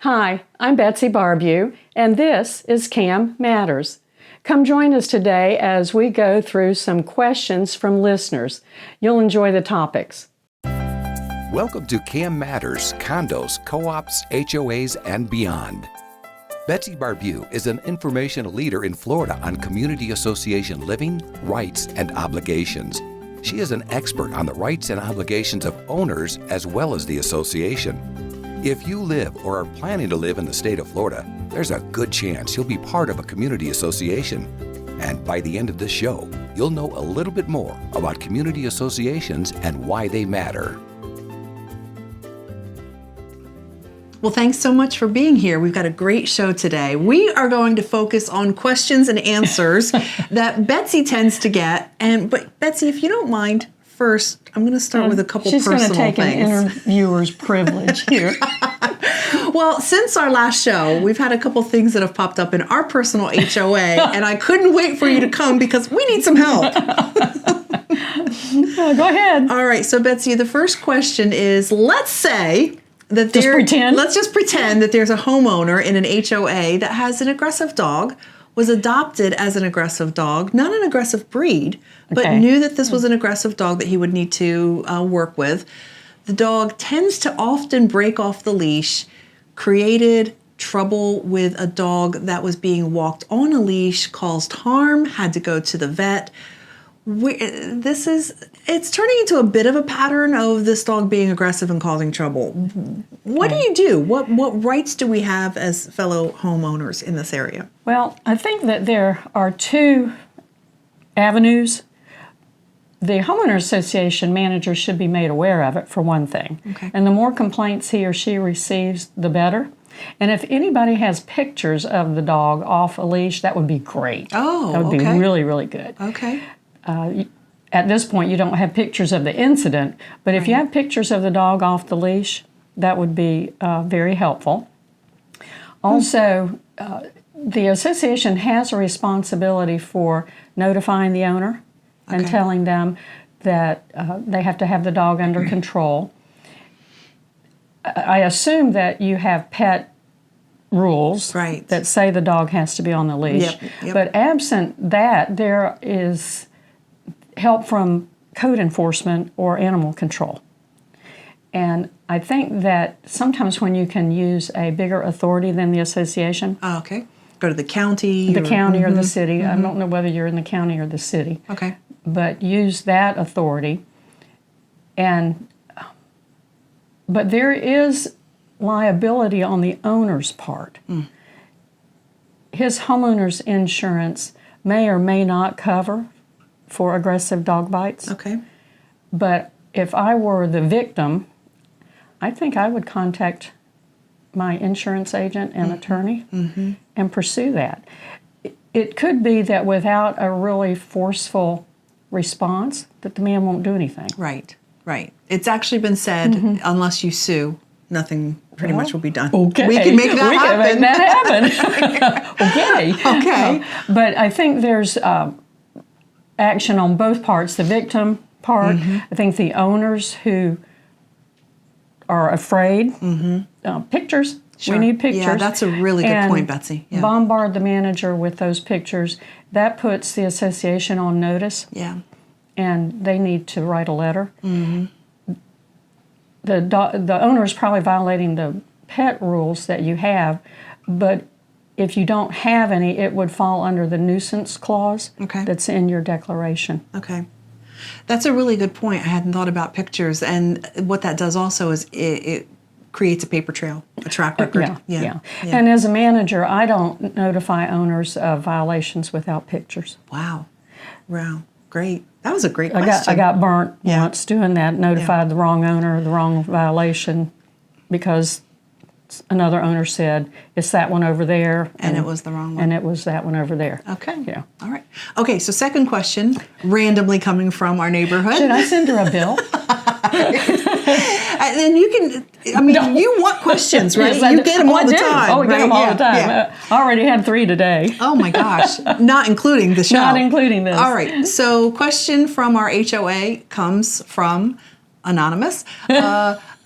Hi, I'm Betsy Barbieux, and this is CAM Matters. Come join us today as we go through some questions from listeners. You'll enjoy the topics. Welcome to CAM Matters, Condos, Co-ops, HOAs, and beyond. Betsy Barbieux is an informational leader in Florida on community association living, rights, and obligations. She is an expert on the rights and obligations of owners as well as the association. If you live or are planning to live in the state of Florida, there's a good chance you'll be part of a community association. And by the end of this show, you'll know a little bit more about community associations and why they matter. Well, thanks so much for being here. We've got a great show today. We are going to focus on questions and answers that Betsy tends to get. But Betsy, if you don't mind, first, I'm going to start with a couple personal things. She's going to take an interviewer's privilege here. Well, since our last show, we've had a couple things that have popped up in our personal HOA, and I couldn't wait for you to come because we need some help. Go ahead. All right, so Betsy, the first question is, let's say that let's just pretend that there's a homeowner in an HOA that has an aggressive dog, was adopted as an aggressive dog, not an aggressive breed, but knew that this was an aggressive dog that he would need to work with. The dog tends to often break off the leash, created trouble with a dog that was being walked on a leash, caused harm, had to go to the vet. It's turning into a bit of a pattern of this dog being aggressive and causing trouble. What do you do? What rights do we have as fellow homeowners in this area? Well, I think that there are two avenues. The homeowner association manager should be made aware of it, for one thing. Okay. And the more complaints he or she receives, the better. And if anybody has pictures of the dog off a leash, that would be great. Oh, that would be really, really good. Okay. At this point, you don't have pictures of the incident, but if you have pictures of the dog off the leash, that would be very helpful. Also, the association has a responsibility for notifying the owner and telling them that they have to have the dog under control. I assume that you have pet rules that say the dog has to be on the leash. Yep. But absent that, there is help from code enforcement or animal control. And I think that sometimes when you can use a bigger authority than the association. Oh, okay. Go to the county. The county or the city. I don't know whether you're in the county or the city. Okay. But use that authority. But there is liability on the owner's part. His homeowner's insurance may or may not cover for aggressive dog bites. Okay. But if I were the victim, I think I would contact my insurance agent and attorney and pursue that. It could be that without a really forceful response, that the man won't do anything. Right. It's actually been said, unless you sue, nothing pretty much will be done. Okay. We can make that happen. Okay. But I think there's action on both parts, the victim part. I think the owners who are afraid, pictures. Sure. We need pictures. Yeah, that's a really good point, Betsy. Yeah. Bombard the manager with those pictures. That puts the association on notice. Yeah. And they need to write a letter. The owner is probably violating the pet rules that you have, but if you don't have any, it would fall under the nuisance clause that's in your declaration. Okay. That's a really good point. I hadn't thought about pictures, and what that does also is it creates a paper trail, a track record. Yeah. And as a manager, I don't notify owners of violations without pictures. Wow. Great. That was a great question. I got burnt once doing that, notified the wrong owner, the wrong violation, because another owner said, it's that one over there. And it was the wrong one. And it was that one over there. Okay. Yeah. All right. Okay, so second question, randomly coming from our neighborhood. Should I send her a bill? And then you can, you want questions, right? Yes, you get them all the time. Oh, we get them all the time. Yeah. I already had 3 today. Oh my gosh. Not including the show. Not including this. All right. So question from our HOA comes from Anonymous.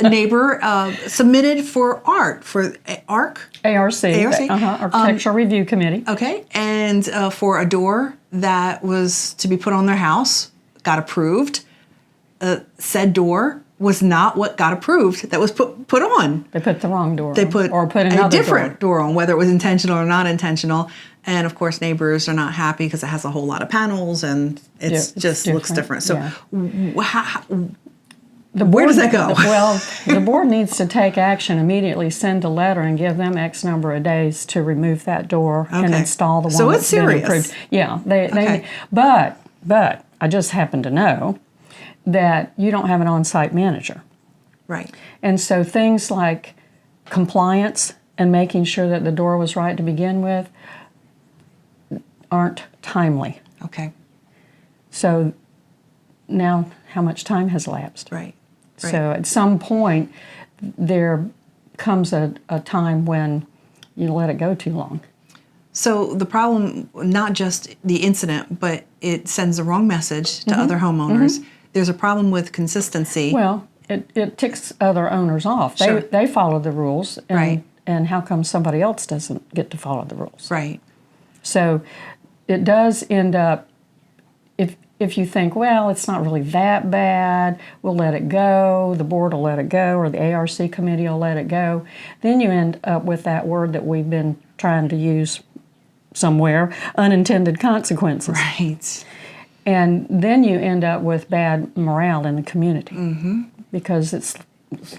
neighbor submitted for ARC, ARC? Architectural Review Committee. Okay, and for a door that was to be put on their house, got approved. Said door was not what got approved. That was put on. They put the wrong door. They put another a different door on, whether it was intentional or not intentional. And of course, neighbors are not happy because it has a whole lot of panels and it's just looks different. So, where does that go? Well, the board needs to take action immediately, send a letter, and give them X number of days to remove that door and install the one so that's it's serious. been approved. Yeah, but I just happen to know that you don't have an on-site manager. Right. And so things like compliance and making sure that the door was right to begin with aren't timely. Okay. So now how much time has elapsed? Right. So at some point there comes a time when you let it go too long. So the problem, not just the incident, but it sends the wrong message to other homeowners. There's a problem with consistency. Well, it ticks other owners off. They follow the rules, and how come somebody else doesn't get to follow the rules? Right. So it does end up, if you think, well, it's not really that bad, we'll let it go, the board will let it go, or the ARC committee will let it go, then you end up with that word that we've been trying to use somewhere, unintended consequences. Right. And then you end up with bad morale in the community because it's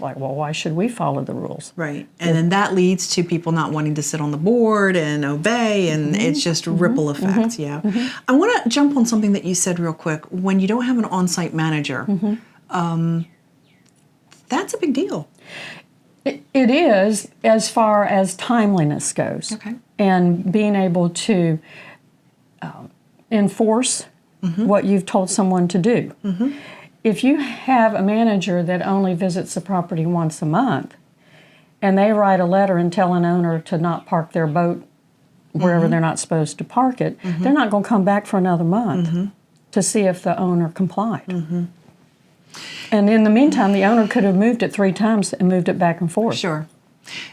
like, well, why should we follow the rules? Right. And then that leads to people not wanting to sit on the board and obey, and it's just ripple effects. Yeah. I want to jump on something that you said real quick. When you don't have an on-site manager, that's a big deal. It is, as far as timeliness goes. Okay. And being able to enforce what you've told someone to do. If you have a manager that only visits the property once a month, and they write a letter and tell an owner to not park their boat wherever they're not supposed to park it, they're not going to come back for another month to see if the owner complied. And in the meantime, the owner could have moved it 3 times and moved it back and forth. Sure.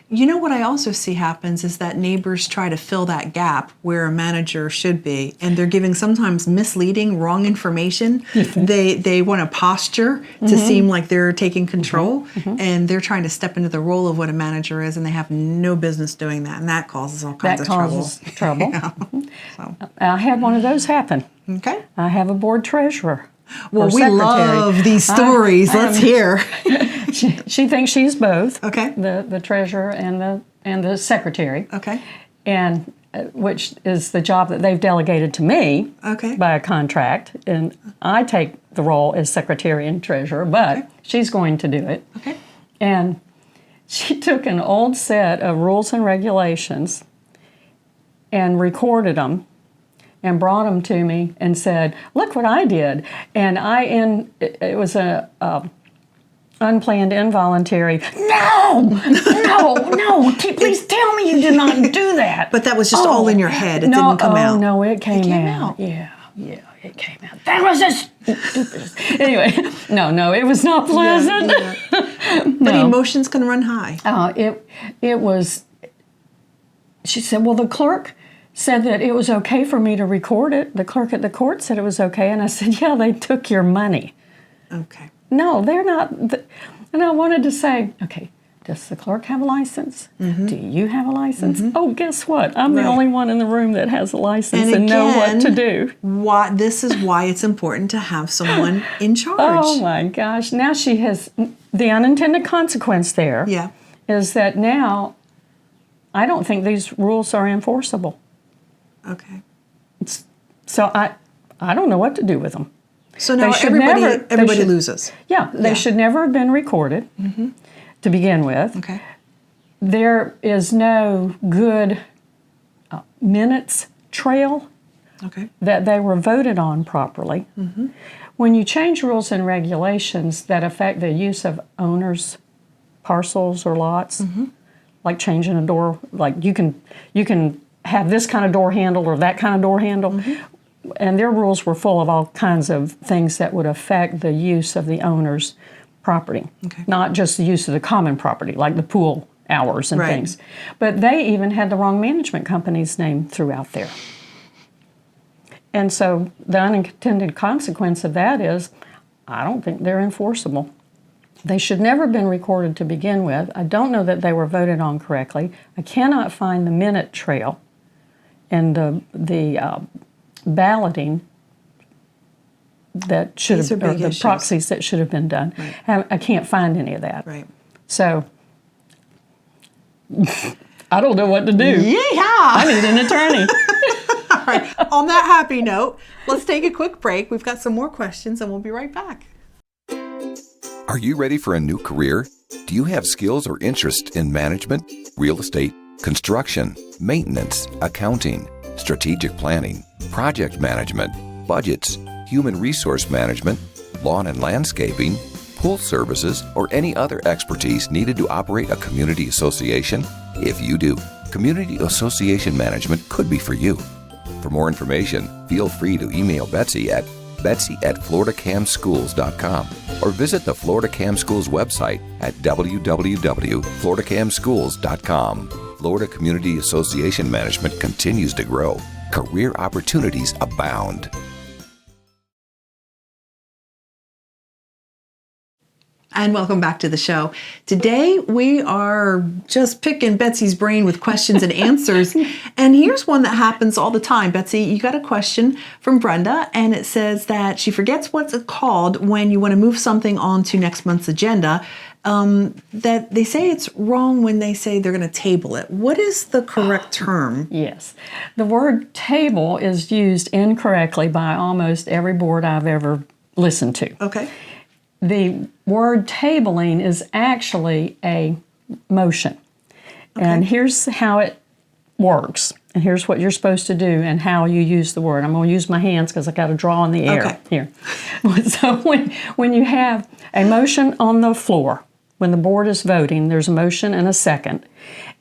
You know what I also see happens is that neighbors try to fill that gap where a manager should be, and they're giving sometimes misleading, wrong information. They want to posture to seem like they're taking control, and they're trying to step into the role of what a manager is, and they have no business doing that, and that causes all kinds of trouble. That causes trouble. So. I had one of those happen. Okay. I have a board treasurer. Well, we love these stories. Let's hear. She thinks she's both. Okay. The treasurer and the secretary. Okay. And which is the job that they've delegated to me. Okay. By a contract, and I take the role as secretary and treasurer, but she's going to do it. Okay. And she took an old set of rules and regulations and recorded them and brought them to me and said, "Look what I did." And it was a unplanned, involuntary. No, please tell me you did not do that. But that was just all in your head. It didn't come out. No, it came out. Yeah, it came out. That was just stupid. Anyway, no, it was not pleasant. But emotions can run high. It was. She said, "Well, the clerk said that it was okay for me to record it. The clerk at the court said it was okay." And I said, "Yeah, they took your money." Okay. No, they're not. And I wanted to say, okay, does the clerk have a license? Do you have a license? Oh, guess what? I'm the only one in the room that has a license and know what to do. This is why it's important to have someone in charge. Oh, my gosh. Now she has, the unintended consequence there is that now I don't think these rules are enforceable. Okay. So I don't know what to do with them. So now everybody loses. Yeah, they should never have been recorded to begin with. Okay. There is no good minutes trail that they were voted on properly. When you change rules and regulations that affect the use of owners' parcels or lots, like changing a door, like you can have this kind of door handle or that kind of door handle, and their rules were full of all kinds of things that would affect the use of the owner's property, Okay. not just the use of the common property, like the pool hours and Right. things. But they even had the wrong management company's name throughout there. And so the unintended consequence of that is, I don't think they're enforceable. They should never have been recorded to begin with. I don't know that they were voted on correctly. I cannot find the minute trail and the balloting that should These have, are or big the issues. proxies that should have been done. Right. I can't find any of that. Right. So I don't know what to do. Yeehaw! I need an attorney. All right. On that happy note, let's take a quick break. We've got some more questions and we'll be right back. Are you ready for a new career? Do you have skills or interest in management, real estate, construction, maintenance, accounting, strategic planning, project management, budgets, human resource management, lawn and landscaping, pool services, or any other expertise needed to operate a community association? If you do, community association management could be for you. For more information, feel free to email Betsy at betsy@floridacamschools.com or visit the Florida Cam Schools website at www.floridacamschools.com. Florida Community Association Management continues to grow. Career opportunities abound. And welcome back to the show. Today we are just picking Betsy's brain with questions and answers. And here's one that happens all the time. Betsy, you got a question from Brenda, and it says that she forgets what's it called when you want to move something onto next month's agenda. That they say it's wrong when they say they're going to table it. What is the correct term? Yes. The word table is used incorrectly by almost every board I've ever listened to. Okay. The word tabling is actually a motion. Okay. And here's how it works. And here's what you're supposed to do and how you use the word. I'm going to use my hands because I got to draw in the air Okay. here. So when you have a motion on the floor, when the board is voting, there's a motion and a second.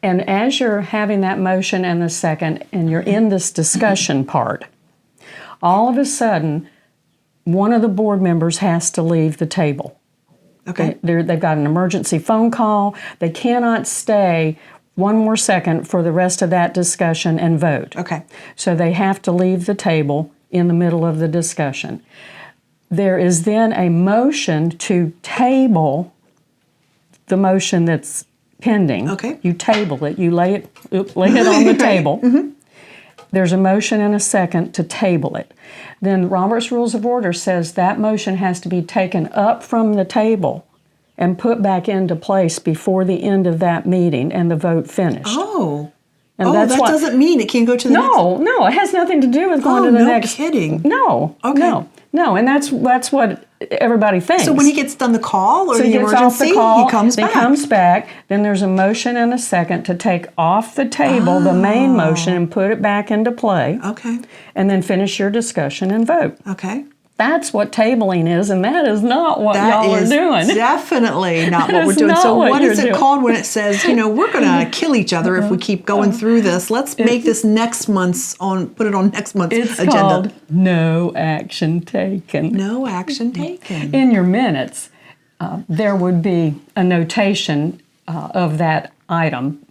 And as you're having that motion and the second, and you're in this discussion part, all of a sudden, one of the board members has to leave the table. Okay. They've got an emergency phone call. They cannot stay one more second for the rest of that discussion and vote. Okay. So they have to leave the table in the middle of the discussion. There is then a motion to table the motion that's pending. Okay. You table it. You lay it on the table. Mm-hmm. There's a motion and a second to table it. Then Robert's Rules of Order says that motion has to be taken up from the table and put back into place before the end of that meeting and the vote finished. Oh. And that doesn't mean it can't go to the next. No, it has nothing to do with going to the next. No kidding. No. Okay. No, and that's what everybody thinks. So when he gets done the call or So the he gets emergency, off the call, he comes back. He comes back. Then there's a motion and a second to take off the table the main motion and put it back into play. Okay. And then finish your discussion and vote. Okay. That's what tabling is, and that is not what y'all are doing. Definitely not That what we're is doing. not So what what you're is it doing. called when it says, we're going to kill each other if we keep going through this? Let's make this put it on next month's It's agenda. called no action taken. No action taken. In your minutes, there would be a notation of that item.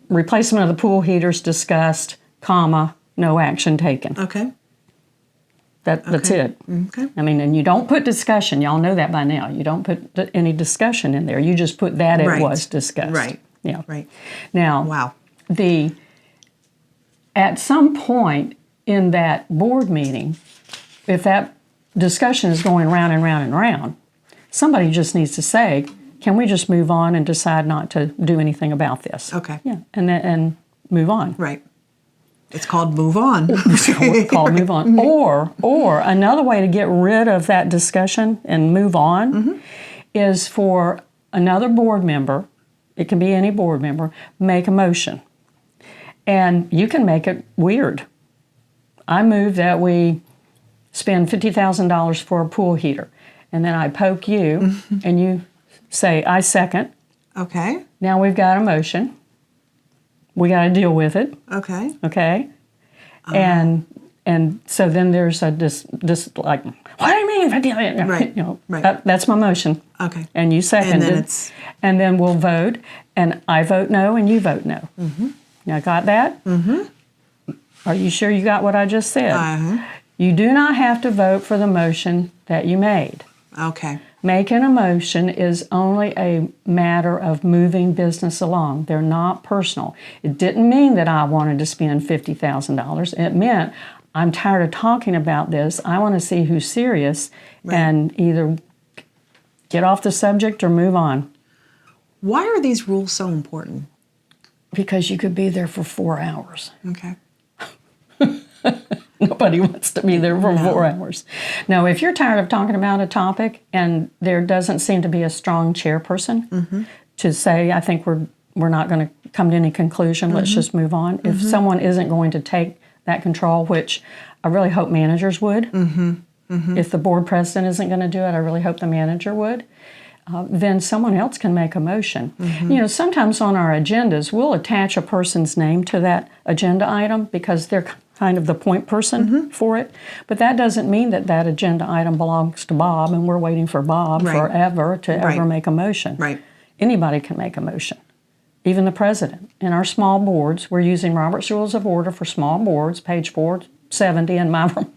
Replacement of the pool heaters discussed, comma, no action taken. Okay. That's it. Okay. I mean, and you don't put discussion. Y'all know that by now. You don't put any discussion in there. You just put that it Right. was discussed. Right. Yeah. Right. Now, Wow. At some point in that board meeting, if that discussion is going round and round and round, somebody just needs to say, can we just move on and decide not to do anything about this? Okay. Yeah, and move on. Right. It's called move on. It's called move on. Or another way to get rid of that discussion and move on is for another board member, it can be any board member, make a motion. And you can make it weird. I move that we spend $50,000 for a pool heater. And then I poke you and you say, I second. Okay. Now we've got a motion. We got to deal with it. Okay. Okay, and so then there's like, what do you mean Right. Right. That's my motion. Okay. And you second it. And then we'll vote, and I vote no, and you vote no. Mm-hmm. Now, got that? Mm-hmm. Are you sure you got what I just said? Uh-huh. You do not have to vote for the motion that you made. Okay. Making a motion is only a matter of moving business along. They're not personal. It didn't mean that I wanted to spend $50,000. It meant I'm tired of talking about this. I want to see who's serious and either get off the subject or move on. Why are these rules so important? Because you could be there for 4 hours. Okay. Nobody wants to be there for 4 hours. Now, if you're tired of talking about a topic and there doesn't seem to be a strong chairperson to say, I think we're not going to come to any conclusion, let's just move on. If someone isn't going to take that control, which I really hope managers would, if the board president isn't going to do it, I really hope the manager would, then someone else can make a motion. You know, sometimes on our agendas, we'll attach a person's name to that agenda item because they're kind of the point person for it. But that doesn't mean that that agenda item belongs to Bob and we're waiting for Bob forever to ever make a motion. Right. Anybody can make a motion, even the president. In our small boards, we're using Robert's Rules of Order for small boards, page 470 in my book.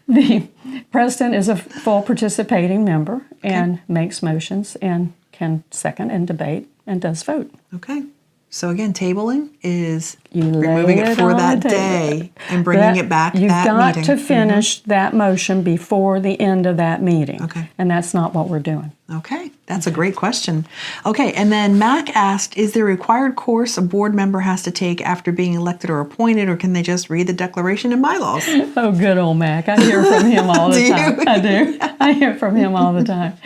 The president is a full participating member and makes motions and can second and debate and does vote. Okay. So again, tabling is You removing lay it for on that the table. day and bringing it back You've that got meeting. to finish that motion before the end of that meeting. Okay. And that's not what we're doing. Okay, that's a great question. Okay, and then Mac asked, is there a required course a board member has to take after being elected or appointed, or can they just read the Declaration and bylaws? Oh, good old Mac. I hear from him all the time. I do. I hear from him all the time.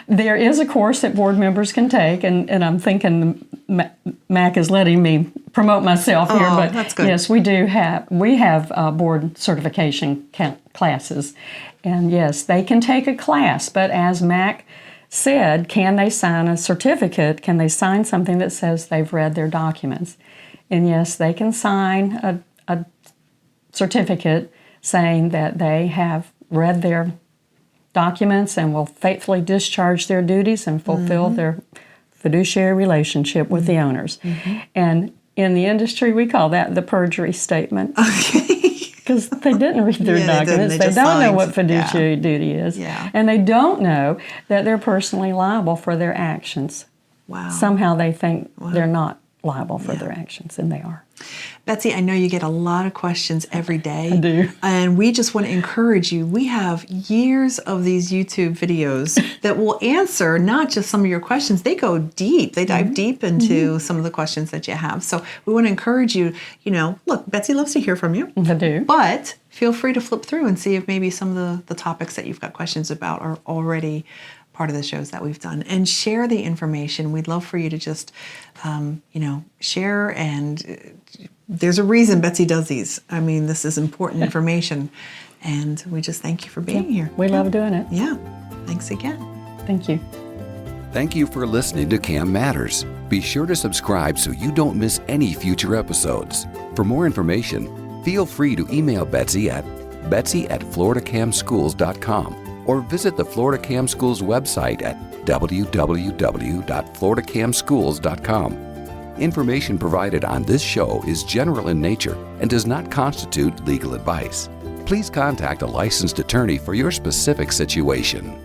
There is a course that board members can take, and I'm thinking Mac is letting me promote myself here, but that's good. Yes, we have board certification classes. And yes, they can take a class, but as Mac said, can they sign a certificate? Can they sign something that says they've read their documents? And yes, they can sign a certificate saying that they have read their documents and will faithfully discharge their duties and fulfill their fiduciary relationship with the owners. And in the industry, we call that the perjury statement. Okay. Because they didn't read their documents. They don't know what fiduciary duty is. Yeah. And they don't know that they're personally liable for their actions. Wow. Somehow they think they're not liable for their actions, and they are. Betsy, I know you get a lot of questions every day. I do. And we just want to encourage you. We have years of these YouTube videos that will answer not just some of your questions. They go deep. They dive deep into some of the questions that you have. So we want to encourage you, look, Betsy loves to hear from you. I do. But feel free to flip through and see if maybe some of the topics that you've got questions about are already part of the shows that we've done, and share the information. We'd love for you to just, share. And there's a reason Betsy does these. I mean, this is important information, and we just thank you for being here. We love doing it. Yeah. Thanks again. Thank you. Thank you for listening to CAM Matters. Be sure to subscribe so you don't miss any future episodes. For more information, feel free to email Betsy at betsy@floridacamschools.com. or visit the Florida Cam Schools website at www.floridacamschools.com. Information provided on this show is general in nature and does not constitute legal advice. Please contact a licensed attorney for your specific situation.